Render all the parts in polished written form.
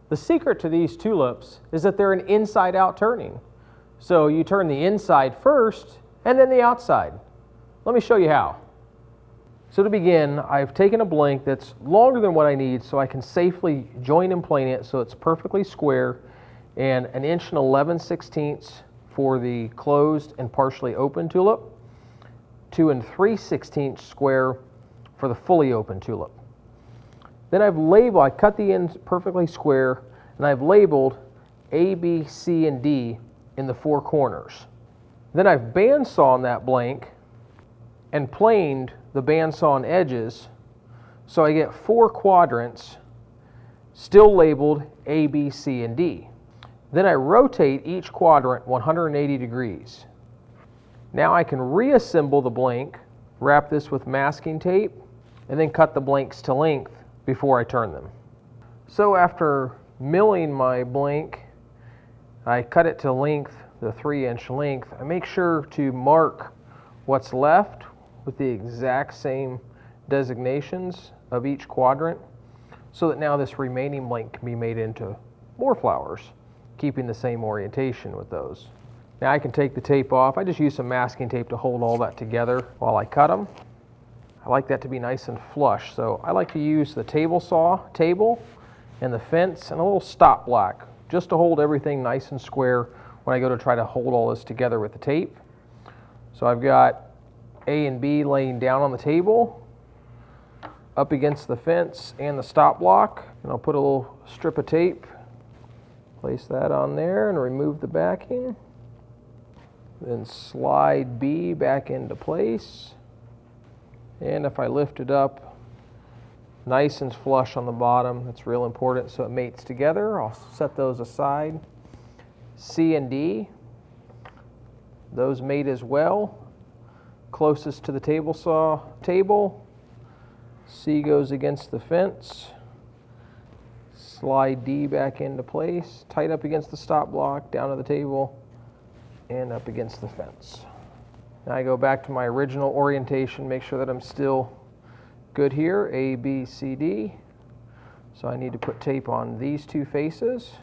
The secret to these tulips is that they're an inside-out turning. So you turn the inside first and then the outside. Let me show you how. So to begin, I've taken a blank that's longer than what I need so I can safely join and plane it so it's perfectly square, and 1 11/16 for the closed and partially open tulip, 2 3/16 square for the fully open tulip. Then I cut the ends perfectly square, and I've labeled A, B, C, and D in the 4 corners. Then I've bandsawn that blank and planed the bandsawn edges so I get 4 quadrants still labeled A, B, C, and D. Then I rotate each quadrant 180 degrees. Now I can reassemble the blank, wrap this with masking tape, and then cut the blanks to length before I turn them. So after milling my blank, I cut it to length, the 3-inch length. I make sure to mark what's left with the exact same designations of each quadrant so that now this remaining blank can be made into more flowers, keeping the same orientation with those. Now I can take the tape off. I just use some masking tape to hold all that together while I cut them. I like that to be nice and flush, so I like to use the table saw table and the fence and a little stop block just to hold everything nice and square when I go to try to hold all this together with the tape. So I've got A and B laying down on the table, up against the fence and the stop block, and I'll put a little strip of tape, place that on there and remove the backing. Then slide B back into place. And if I lift it up, nice and flush on the bottom, that's real important so it mates together. I'll set those aside. C and D, those mate as well. Closest to the table saw table. C goes against the fence. Slide D back into place, tight up against the stop block, down to the table, and up against the fence. Now I go back to my original orientation, make sure that I'm still good here, A, B, C, D. So I need to put tape on these 2 faces.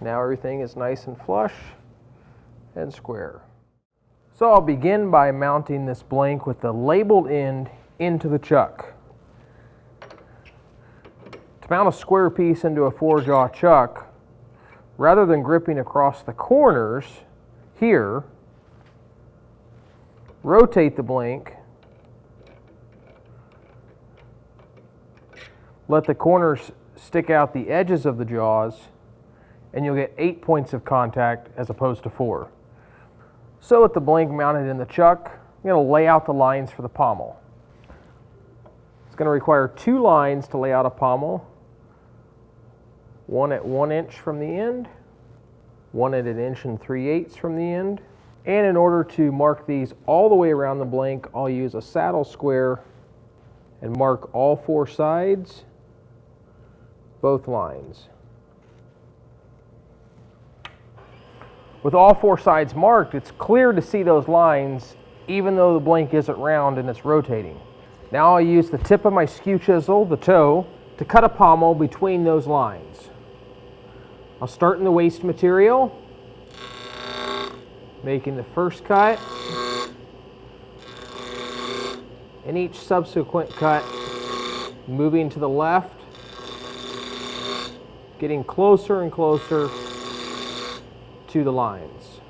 Now everything is nice and flush and square. So I'll begin by mounting this blank with the labeled end into the chuck. To mount a square piece into a 4-jaw chuck, rather than gripping across the corners here, rotate the blank, let the corners stick out the edges of the jaws, and you'll get 8 points of contact as opposed to 4. So with the blank mounted in the chuck, I'm going to lay out the lines for the pommel. It's going to require 2 lines to lay out a pommel, one at 1 inch from the end, one at 1 3/8 inches from the end. And in order to mark these all the way around the blank, I'll use a saddle square and mark all 4 sides, both lines. With all 4 sides marked, it's clear to see those lines even though the blank isn't round and it's rotating. Now I'll use the tip of my skew chisel, the toe, to cut a pommel between those lines. I'll start in the waste material, making the first cut, and each subsequent cut moving to the left, getting closer and closer to the lines.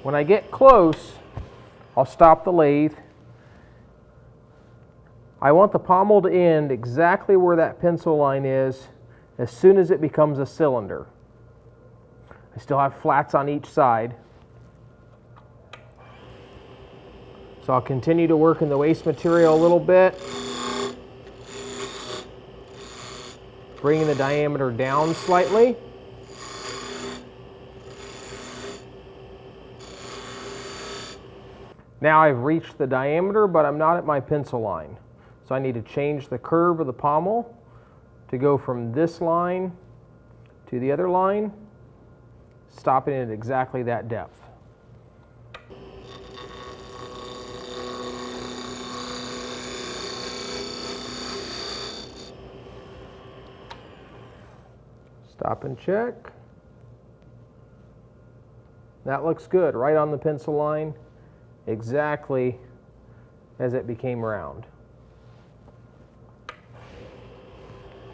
When I get close, I'll stop the lathe. I want the pommel to end exactly where that pencil line is as soon as it becomes a cylinder. I still have flats on each side. So I'll continue to work in the waste material a little bit, bringing the diameter down slightly. Now I've reached the diameter, but I'm not at my pencil line. So I need to change the curve of the pommel to go from this line to the other line, stopping it at exactly that depth. Stop and check. That looks good, right on the pencil line, exactly as it became round.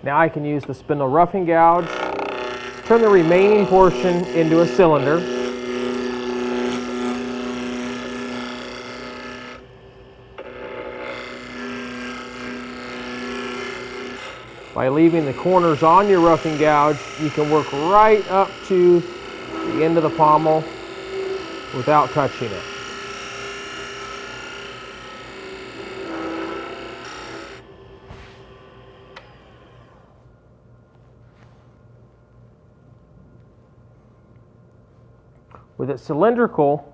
Now I can use the spindle roughing gouge, turn the remaining portion into a cylinder. By leaving the corners on your roughing gouge, you can work right up to the end of the pommel without touching it. With it cylindrical,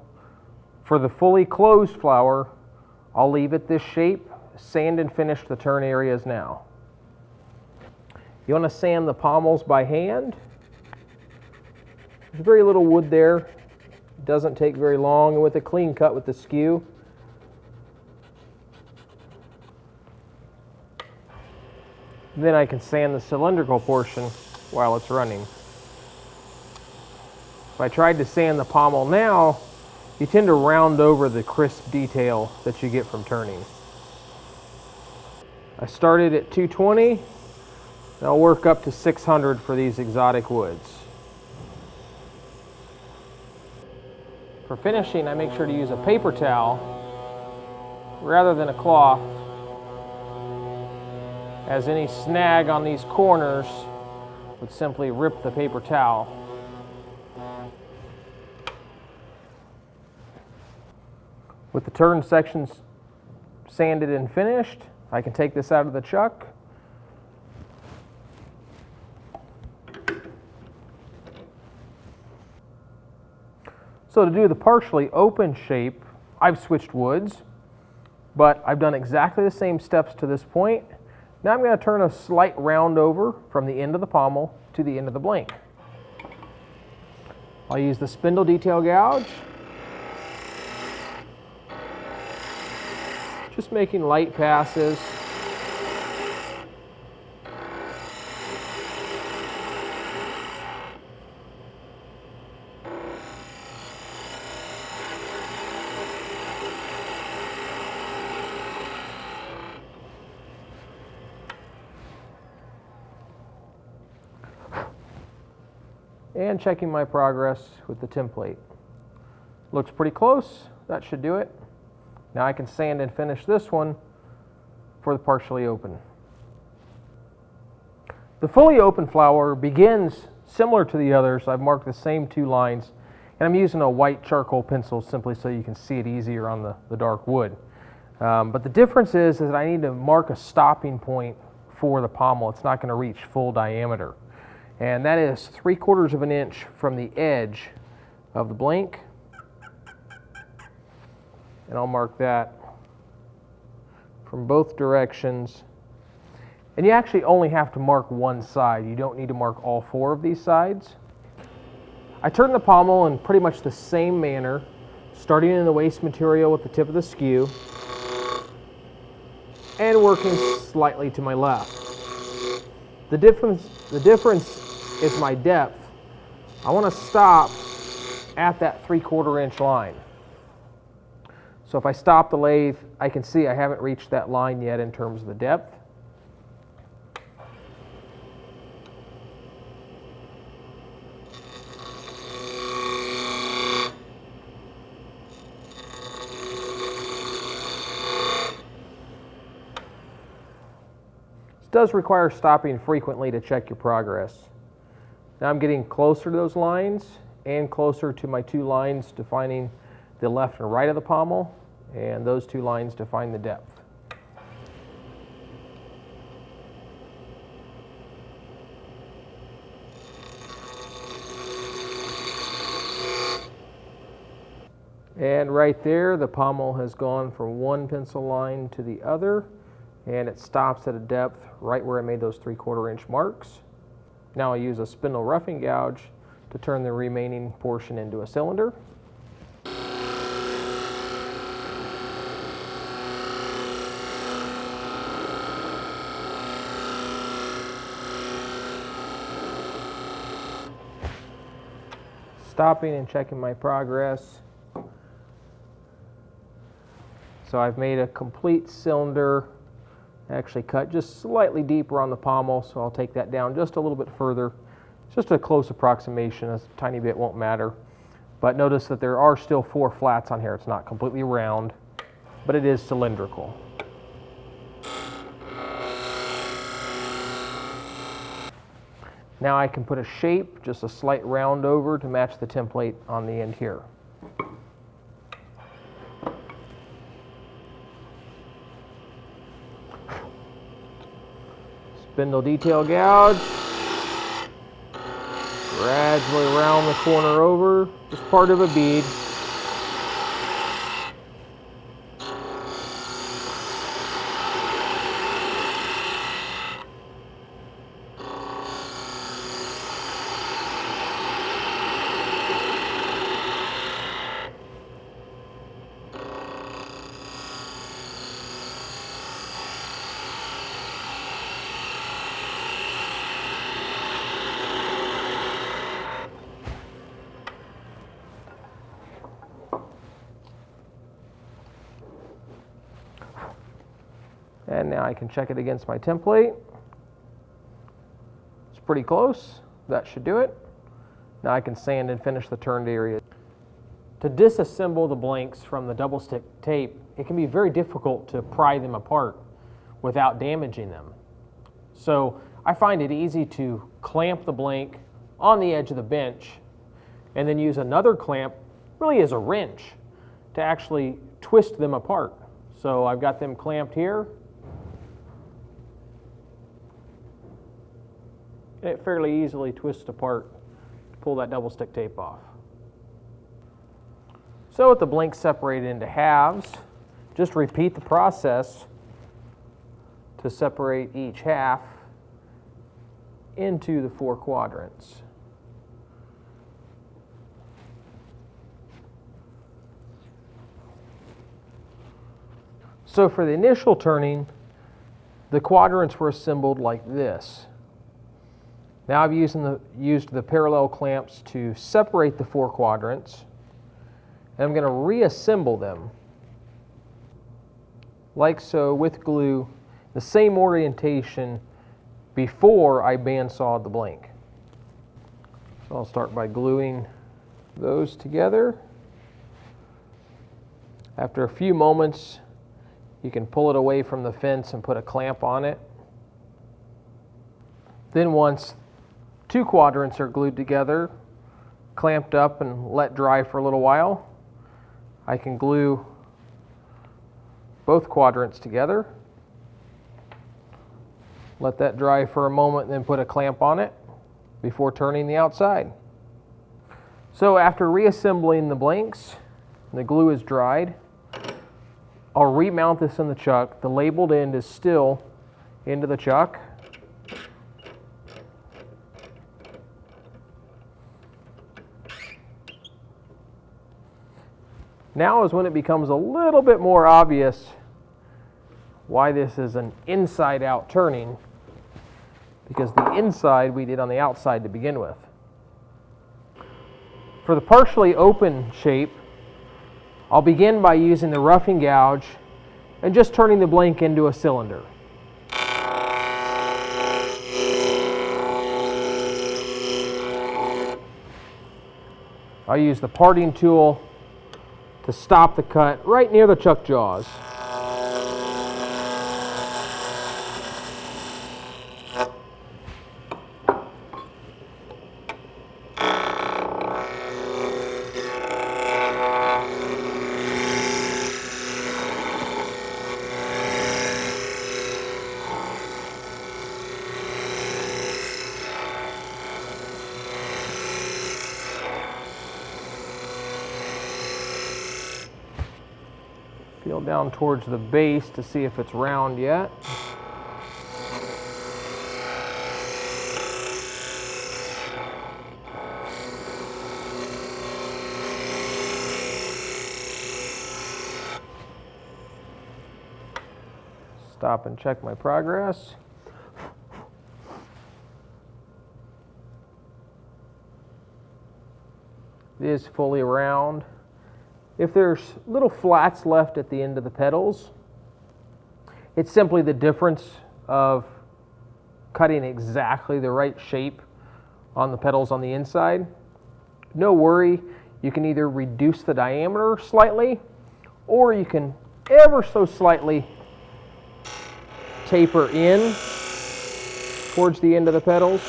for the fully closed flower, I'll leave it this shape, sand and finish the turn areas now. You want to sand the pommels by hand. There's very little wood there. It doesn't take very long, and with a clean cut with the skew, then I can sand the cylindrical portion while it's running. If I tried to sand the pommel now, you tend to round over the crisp detail that you get from turning. I started at 220, and I'll work up to 600 for these exotic woods. For finishing, I make sure to use a paper towel rather than a cloth, as any snag on these corners would simply rip the paper towel. With the turn sections sanded and finished, I can take this out of the chuck. So to do the partially open shape, I've switched woods, but I've done exactly the same steps to this point. Now I'm going to turn a slight round over from the end of the pommel to the end of the blank. I'll use the spindle detail gouge, just making light passes. And checking my progress with the template. Looks pretty close. That should do it. Now I can sand and finish this one for the partially open. The fully open flower begins similar to the others. I've marked the same two lines, and I'm using a white charcoal pencil simply so you can see it easier on the dark wood. But the difference is that I need to mark a stopping point for the pommel. It's not going to reach full diameter. And that is 3/4 of an inch from the edge of the blank. And I'll mark that from both directions. And you actually only have to mark one side. You don't need to mark all 4 of these sides. I turn the pommel in pretty much the same manner, starting in the waste material with the tip of the skew and working slightly to my left. The difference is my depth. I want to stop at that 3/4 inch line. So if I stop the lathe, I can see I haven't reached that line yet in terms of the depth. This does require stopping frequently to check your progress. Now I'm getting closer to those lines and closer to my 2 lines defining the left and right of the pommel, and those 2 lines define the depth. And right there, the pommel has gone from one pencil line to the other, and it stops at a depth right where I made those 3/4 inch marks. Now I use a spindle roughing gouge to turn the remaining portion into a cylinder. Stopping and checking my progress. So I've made a complete cylinder, actually cut just slightly deeper on the pommel, so I'll take that down just a little bit further. It's just a close approximation, a tiny bit won't matter. But notice that there are still 4 flats on here. It's not completely round, but it is cylindrical. Now I can put a shape, just a slight round over to match the template on the end here. Spindle detail gouge. Gradually round the corner over, just part of a bead. And now I can check it against my template. It's pretty close. That should do it. Now I can sand and finish the turned area. To disassemble the blanks from the double stick tape, it can be very difficult to pry them apart without damaging them. So I find it easy to clamp the blank on the edge of the bench and then use another clamp, really as a wrench, to actually twist them apart. So I've got them clamped here. It fairly easily twists apart to pull that double stick tape off. So with the blanks separated into halves, just repeat the process to separate each half into the 4 quadrants. So for the initial turning, the quadrants were assembled like this. Now I've used the parallel clamps to separate the 4 quadrants, and I'm going to reassemble them like so with glue, the same orientation before I bandsawed the blank. So I'll start by gluing those together. After a few moments, you can pull it away from the fence and put a clamp on it. Then once 2 quadrants are glued together, clamped up and let dry for a little while, I can glue both quadrants together. Let that dry for a moment and then put a clamp on it before turning the outside. So after reassembling the blanks, the glue is dried, I'll remount this in the chuck. The labeled end is still into the chuck. Now is when it becomes a little bit more obvious why this is an inside-out turning, because the inside we did on the outside to begin with. For the partially open shape, I'll begin by using the roughing gouge and just turning the blank into a cylinder. I'll use the parting tool to stop the cut right near the chuck jaws. Feel down towards the base to see if it's round yet. stop and check my progress. It is fully round. If there's little flats left at the end of the petals, it's simply the difference of cutting exactly the right shape on the petals on the inside. No worry, you can either reduce the diameter slightly, or you can ever so slightly taper in towards the end of the petals.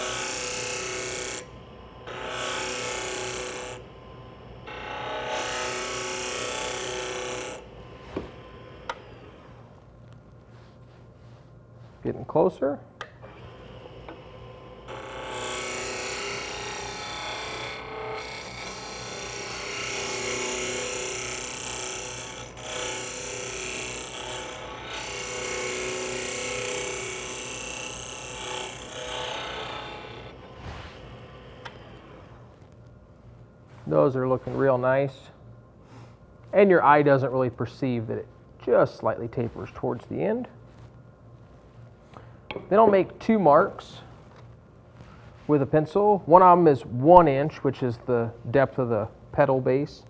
Getting closer. Those are looking real nice. And your eye doesn't really perceive that it just slightly tapers towards the end. Then I'll make 2 marks with a pencil. One of them is 1 inch, which is the depth of the petal base.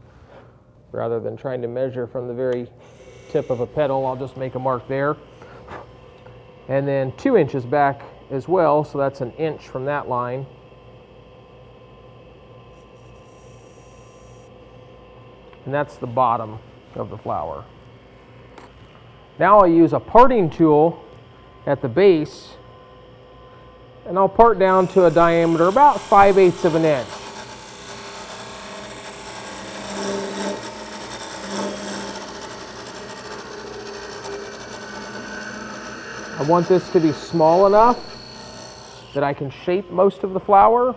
Rather than trying to measure from the very tip of a petal, I'll just make a mark there. And then 2 inches back as well, so that's 1 inch from that line. And that's the bottom of the flower. Now I'll use a parting tool at the base, and I'll part down to a diameter about 5/8 of an inch. I want this to be small enough that I can shape most of the flower,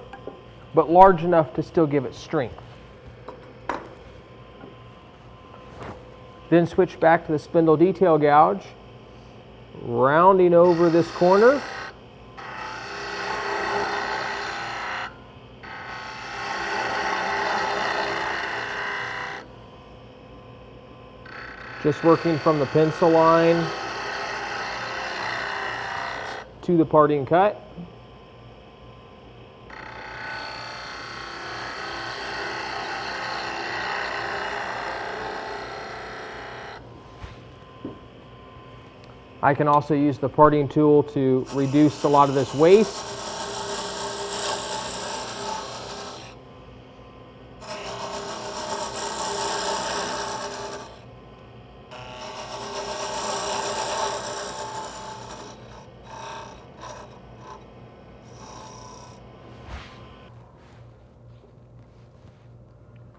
but large enough to still give it strength. Then switch back to the spindle detail gouge, rounding over this corner. Just working from the pencil line to the parting cut. I can also use the parting tool to reduce a lot of this waste.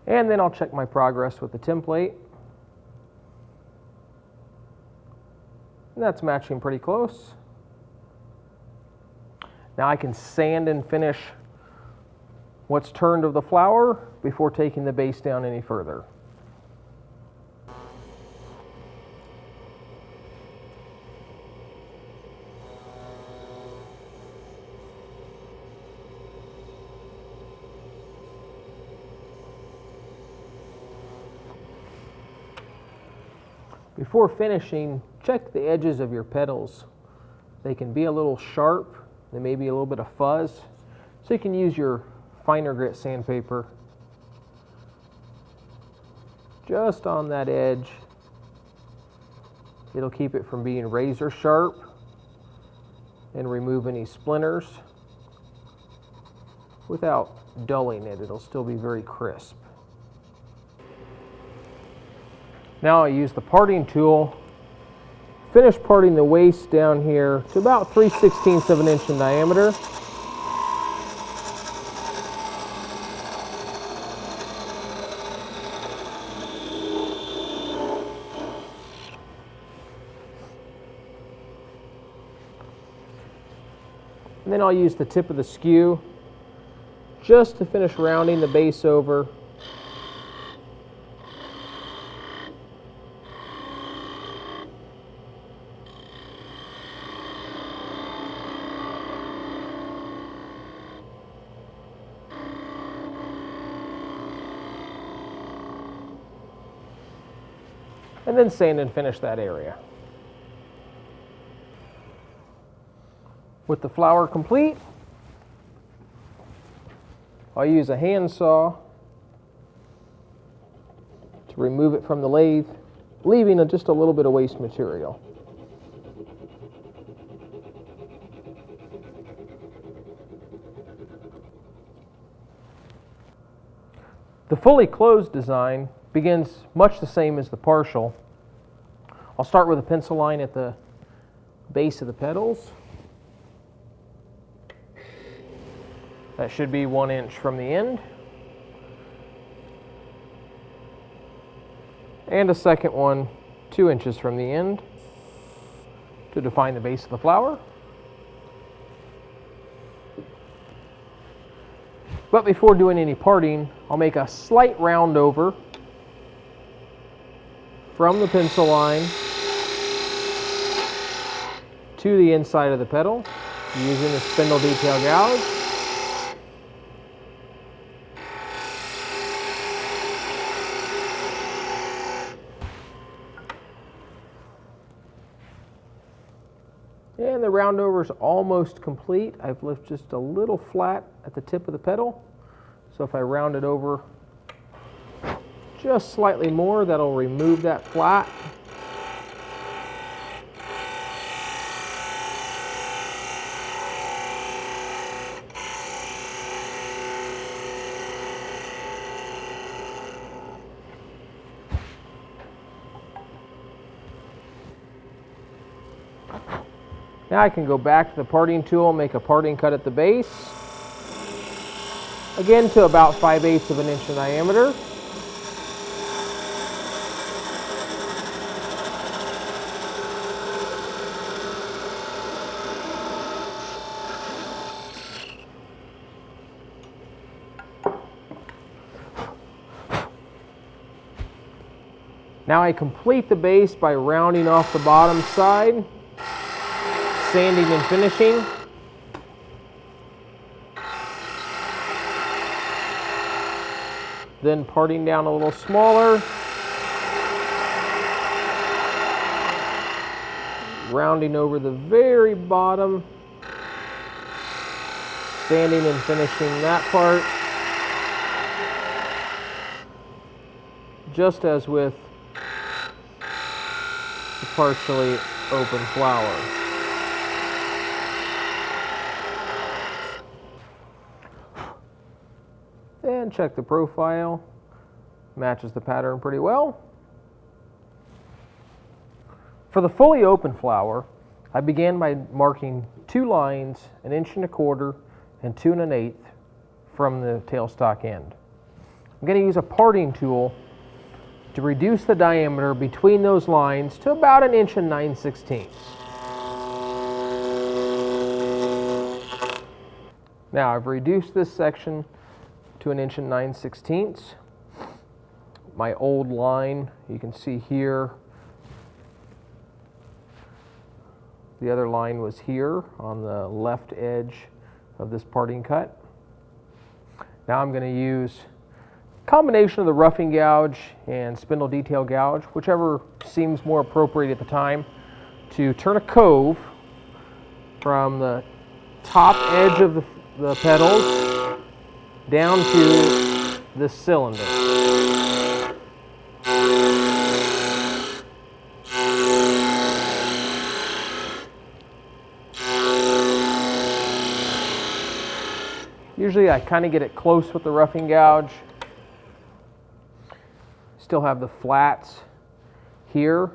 And then I'll check my progress with the template. And that's matching pretty close. Now I can sand and finish what's turned of the flower before taking the base down any further. Before finishing, check the edges of your petals. They can be a little sharp, there may be a little bit of fuzz, so you can use your finer grit sandpaper just on that edge. It'll keep it from being razor sharp and remove any splinters without dulling it. It'll still be very crisp. Now I use the parting tool, finish parting the waist down here to about 3/16 of an inch in diameter. And then I'll use the tip of the skew just to finish rounding the base over. And then sand and finish that area. With the flower complete, I'll use a handsaw to remove it from the lathe, leaving just a little bit of waste material. The fully closed design begins much the same as the partial. I'll start with a pencil line at the base of the petals. That should be 1 inch from the end. And a second one 2 inches from the end to define the base of the flower. But before doing any parting, I'll make a slight round over from the pencil line to the inside of the petal using the spindle detail gouge. And the round over is almost complete. I've left just a little flat at the tip of the petal. So if I round it over just slightly more, that'll remove that flat. Now I can go back to the parting tool, make a parting cut at the base, again to about 5/8 of an inch in diameter. Now I complete the base by rounding off the bottom side, sanding and finishing. Then parting down a little smaller, rounding over the very bottom, sanding and finishing that part, just as with the partially open flower. And check the profile, matches the pattern pretty well. For the fully open flower, I began by marking 2 lines 1.25 inches and 2 1/8 from the tailstock end. I'm going to use a parting tool to reduce the diameter between those lines to about 1 9/16 inches. Now I've reduced this section to 1 9/16 inches. My old line, you can see here, the other line was here on the left edge of this parting cut. Now I'm going to use a combination of the roughing gouge and spindle detail gouge, whichever seems more appropriate at the time, to turn a cove from the top edge of the petals down to this cylinder. Usually I kind of get it close with the roughing gouge. Still have the flats here,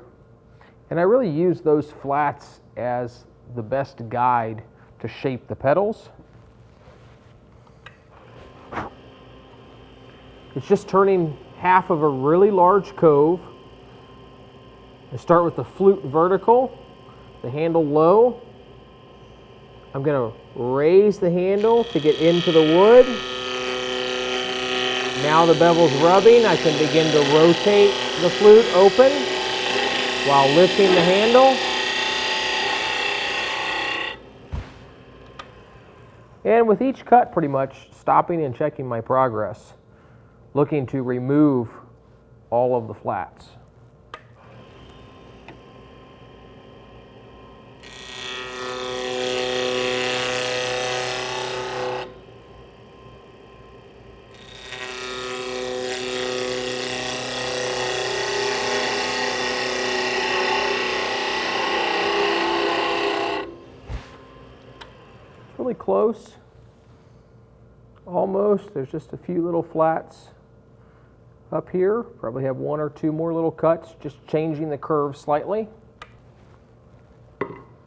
and I really use those flats as the best guide to shape the petals. It's just turning half of a really large cove. I start with the flute vertical, the handle low. I'm going to raise the handle to get into the wood. Now the bevel's rubbing, I can begin to rotate the flute open while lifting the handle. And with each cut, pretty much stopping and checking my progress, looking to remove all of the flats. really close. Almost. There's just a few little flats up here. Probably have one or two more little cuts, just changing the curve slightly.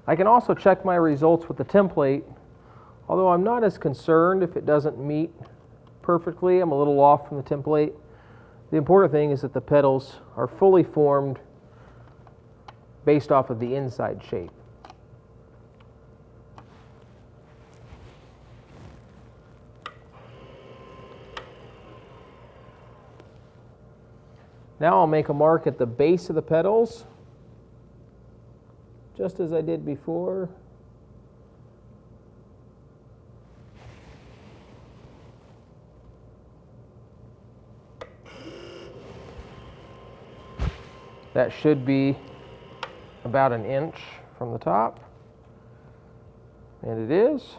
I can also check my results with the template, although I'm not as concerned if it doesn't meet perfectly. I'm a little off from the template. The important thing is that the petals are fully formed based off of the inside shape. Now I'll make a mark at the base of the petals, just as I did before. That should be about an inch from the top, and it is.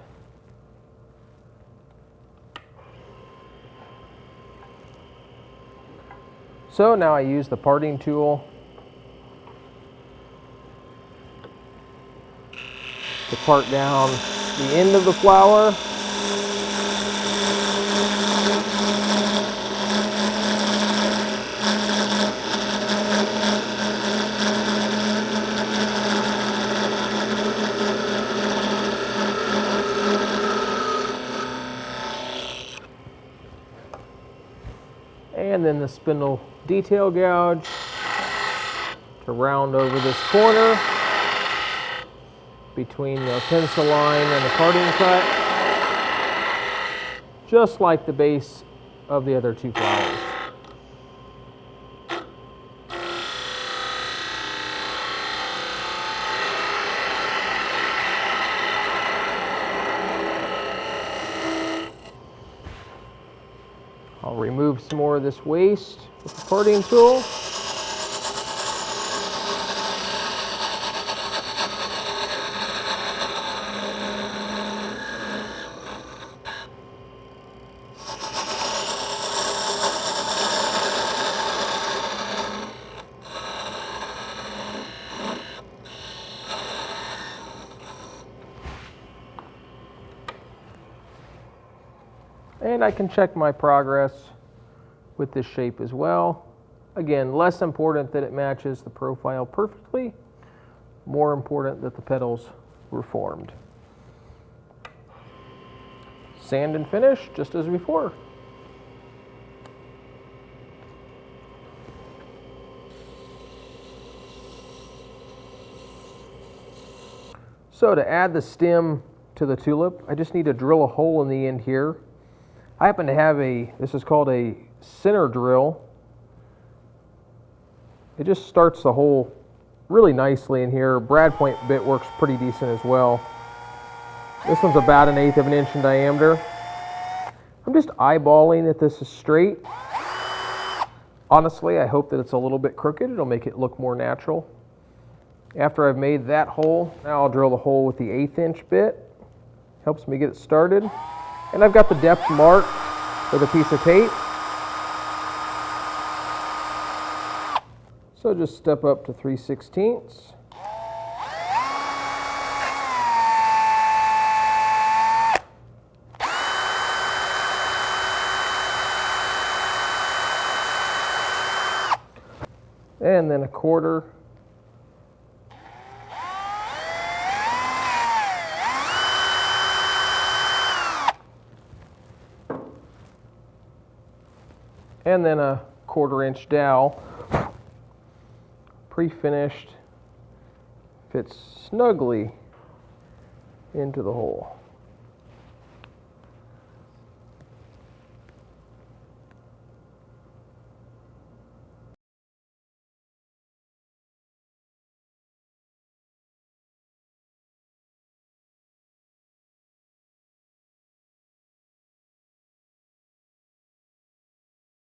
So now I use the parting tool to part down the end of the flower. And then the spindle detail gouge to round over this corner between the pencil line and the parting cut, just like the base of the other two flowers. I'll remove some more of this waste with the parting tool. And I can check my progress with this shape as well. Again, less important that it matches the profile perfectly, more important that the petals were formed. Sand and finish just as before. So to add the stem to the tulip, I just need to drill a hole in the end here. I happen to have this is called a center drill. It just starts the hole really nicely in here. Brad point bit works pretty decent as well. This one's about 1/8 of an inch in diameter. I'm just eyeballing that this is straight. Honestly, I hope that it's a little bit crooked. It'll make it look more natural. After I've made that hole, now I'll drill the hole with the 1/8 inch bit. Helps me get it started. And I've got the depth marked with a piece of tape. So just step up to 3/16. And then 1/4. And then a 1/4 inch dowel, pre-finished, fits snugly into the hole.